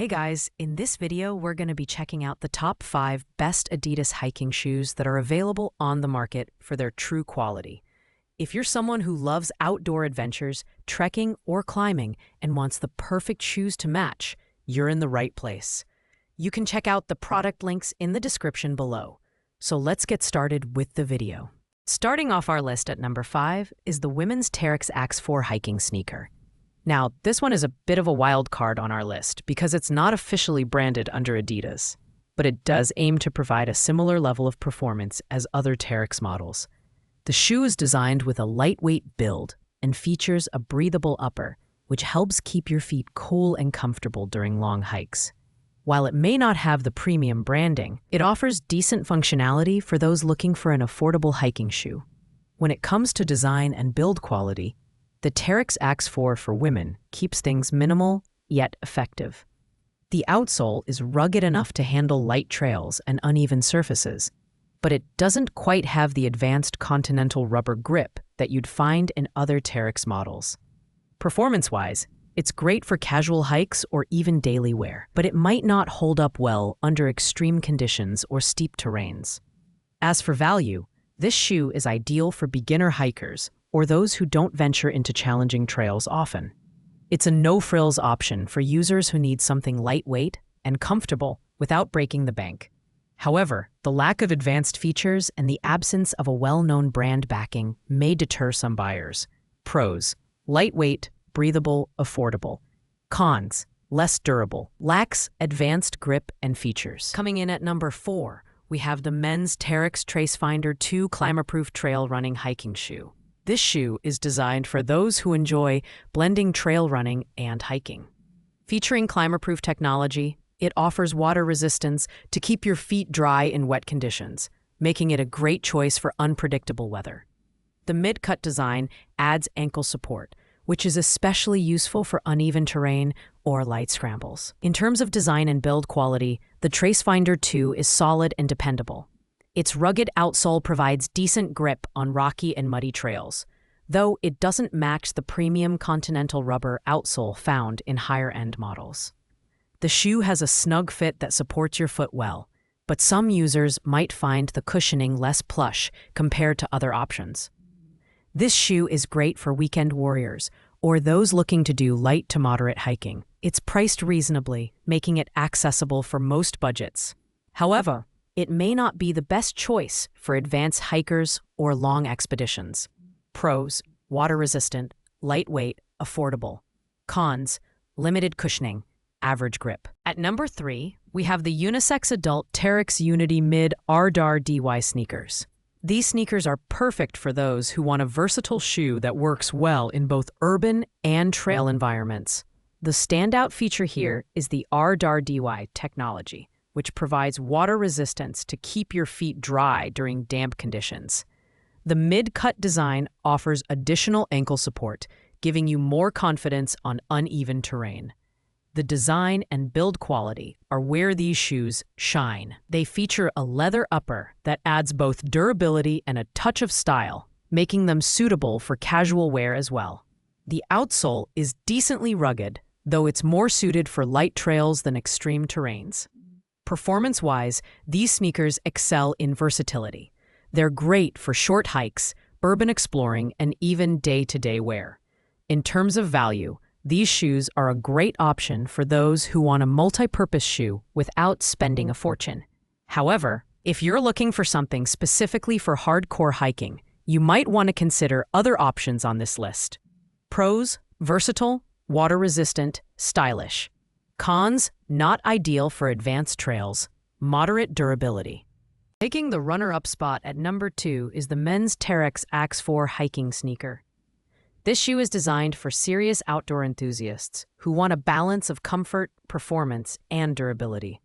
Hey guys, in this video we're going to be checking out the top 5 best Adidas hiking shoes that are available on the market for their true quality. If you're someone who loves outdoor adventures, trekking, or climbing and wants the perfect shoes to match, you're in the right place. You can check out the product links in the description below. So let's get started with the video. Starting off our list at number 5 is the women's Terrex X4 hiking sneaker. Now, this one is a bit of a wild card on our list because it's not officially branded under Adidas, but it does aim to provide a similar level of performance as other Terrex models. The shoe is designed with a lightweight build and features a breathable upper, which helps keep your feet cool and comfortable during long hikes. While it may not have the premium branding, it offers decent functionality for those looking for an affordable hiking shoe. When it comes to design and build quality, the Terrex X4 for women keeps things minimal, yet effective. The outsole is rugged enough to handle light trails and uneven surfaces, but it doesn't quite have the advanced continental rubber grip that you'd find in other Terrex models. Performance-wise, it's great for casual hikes or even daily wear, but it might not hold up well under extreme conditions or steep terrains. As for value, this shoe is ideal for beginner hikers or those who don't venture into challenging trails often. It's a no-frills option for users who need something lightweight and comfortable without breaking the bank. However, the lack of advanced features and the absence of a well-known brand backing may deter some buyers. Pros: lightweight, breathable, affordable. Cons: less durable, lacks advanced grip and features. Coming in at number 4, we have the men's Terrex Tracefinder 2 climber-proof trail running hiking shoe. This shoe is designed for those who enjoy blending trail running and hiking. Featuring climber-proof technology, it offers water resistance to keep your feet dry in wet conditions, making it a great choice for unpredictable weather. The mid-cut design adds ankle support, which is especially useful for uneven terrain or light scrambles. In terms of design and build quality, the Tracefinder 2 is solid and dependable. Its rugged outsole provides decent grip on rocky and muddy trails, though it doesn't match the premium continental rubber outsole found in higher-end models. The shoe has a snug fit that supports your foot well, but some users might find the cushioning less plush compared to other options. This shoe is great for weekend warriors or those looking to do light to moderate hiking. It's priced reasonably, making it accessible for most budgets. However, it may not be the best choice for advanced hikers or long expeditions. Pros: water-resistant, lightweight, affordable. Cons: limited cushioning, average grip. At number 3, we have the unisex adult Terrex Unity Mid R.rdy sneakers. These sneakers are perfect for those who want a versatile shoe that works well in both urban and trail environments. The standout feature here is the R.rdy technology, which provides water resistance to keep your feet dry during damp conditions. The mid-cut design offers additional ankle support, giving you more confidence on uneven terrain. The design and build quality are where these shoes shine. They feature a leather upper that adds both durability and a touch of style, making them suitable for casual wear as well. The outsole is decently rugged, though it's more suited for light trails than extreme terrains. Performance-wise, these sneakers excel in versatility. They're great for short hikes, urban exploring, and even day-to-day wear. In terms of value, these shoes are a great option for those who want a multi-purpose shoe without spending a fortune. However, if you're looking for something specifically for hardcore hiking, you might want to consider other options on this list. Pros: versatile, water-resistant, stylish. Cons: not ideal for advanced trails, moderate durability. Taking the runner-up spot at number 2 is the men's Terrex X4 hiking sneaker. This shoe is designed for serious outdoor enthusiasts who want a balance of comfort, performance, and durability.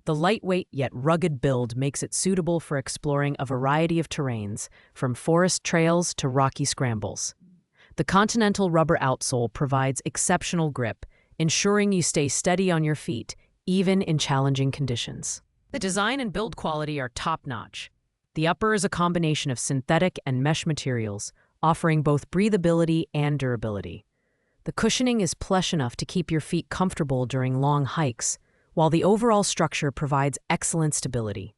The lightweight yet rugged build makes it suitable for exploring a variety of terrains, from forest trails to rocky scrambles. The continental rubber outsole provides exceptional grip, ensuring you stay steady on your feet, even in challenging conditions. The design and build quality are top-notch. The upper is a combination of synthetic and mesh materials, offering both breathability and durability. The cushioning is plush enough to keep your feet comfortable during long hikes, while the overall structure provides excellent stability.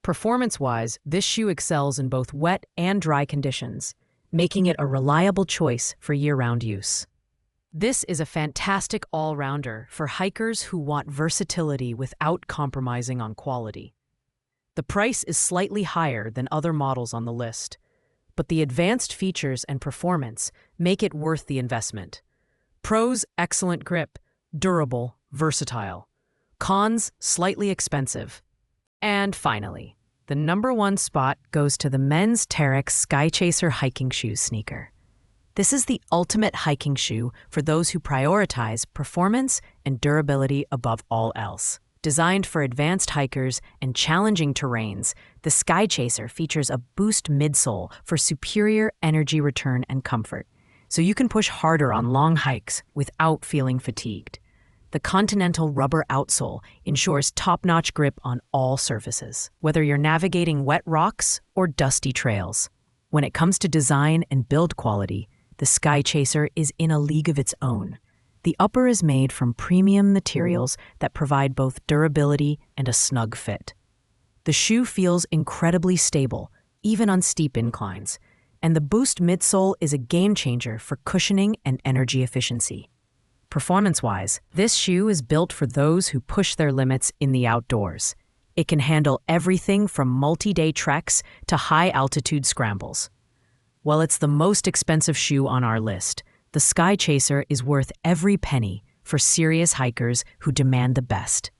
Performance-wise, this shoe excels in both wet and dry conditions, making it a reliable choice for year-round use. This is a fantastic all-rounder for hikers who want versatility without compromising on quality. The price is slightly higher than other models on the list, but the advanced features and performance make it worth the investment. Pros: excellent grip, durable, versatile. Cons: slightly expensive. And finally, the #1 spot goes to the men's Terrex Skychaser hiking shoes sneaker. This is the ultimate hiking shoe for those who prioritize performance and durability above all else. Designed for advanced hikers and challenging terrains, the Skychaser features a boost midsole for superior energy return and comfort, so you can push harder on long hikes without feeling fatigued. The Continental rubber outsole ensures top-notch grip on all surfaces, whether you're navigating wet rocks or dusty trails. When it comes to design and build quality, the Skychaser is in a league of its own. The upper is made from premium materials that provide both durability and a snug fit. The shoe feels incredibly stable, even on steep inclines, and the Boost midsole is a game-changer for cushioning and energy efficiency. Performance-wise, this shoe is built for those who push their limits in the outdoors. It can handle everything from multi-day treks to high-altitude scrambles. While it's the most expensive shoe on our list, the Skychaser is worth every penny for serious hikers who demand the best.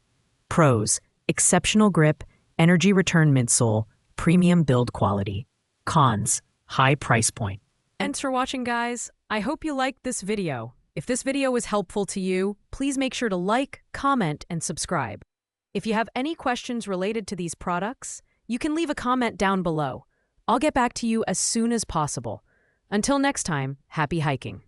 Pros: exceptional grip, energy return midsole, premium build quality. Cons: high price point. Thanks for watching, guys. I hope you liked this video. If this video was helpful to you, please make sure to like, comment, and subscribe. If you have any questions related to these products, you can leave a comment down below. I'll get back to you as soon as possible. Until next time, happy hiking.